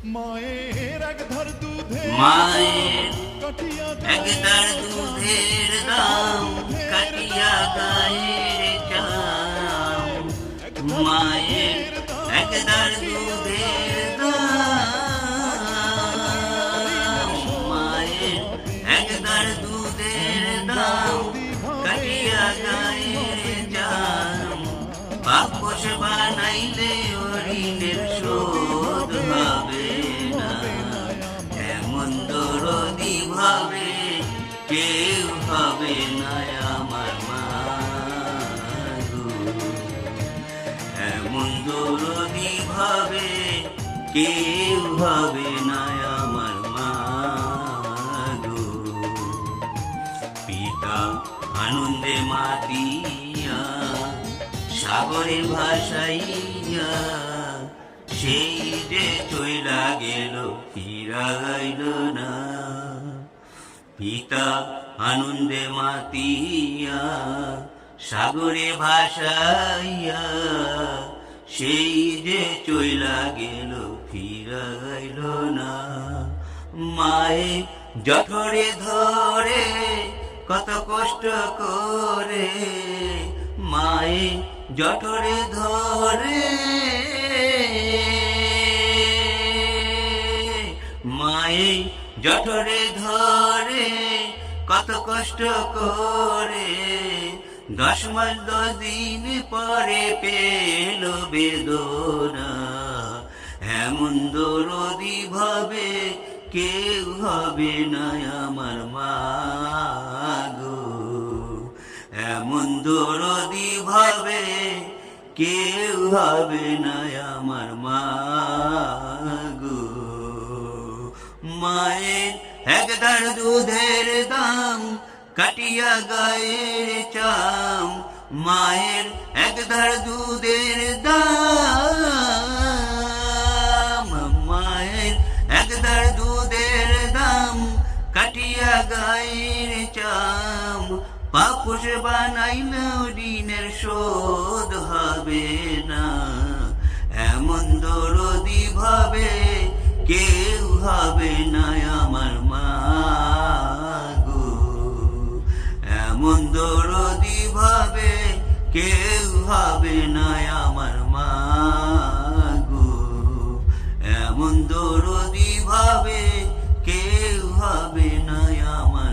মায়ের একধার দুধের মায়ের একদার দুধের দাম কাটিয়া গায়ের চাম। মায়ের একদার দুধের দাম, মায়ের একদার দুধের দাম কাটিয়া গায়ের চাম। বাপস বানাইলে ঋণের শোধ হবে না, এমন দরদি ভাবে কেউ হবে না আমার মা গো। এমন দরদি ভাবে কেউ হবে না আমার মা গো। পিতা আনন্দে মাতিয়া সাগরে ভাসাইয়া, সেই যে চইলা গেল ফিরা গাইল না। পিতা আনন্দে মাতিয়া সাগরে ভাসাইয়া, সেই যে চইলা গেল ফিরা গাইল না। মায়ে জঠরে ধরে কত কষ্ট করে, মায়ে জঠরে ধরে, মায়ে জঠরে ধরে কত কষ্ট করে। 10 মাস 10 দিন পরে পেল বেদনা, এমন দরদি ভাবে কেউ হবে না আমার মা গো। এমন দরদি ভাবে কেউ হবে না আমার মা গো। মায়ের একদার দুধের দাম কাটিয়া গায়ের চাম। মায়ের একদার দুধের দাম, মায়ের একদার দুধের দাম কাটিয়া গায়ের চাম। পাপুষ বানাইলে ঋণের শোধ হবে না, এমন দরদি ভাবে কেউ হবে না আমার মা গো। এমন দরদি ভাবে কেউ হবে না আমার মা গো। এমন দরদি ভাবে কেউ হবে না আমার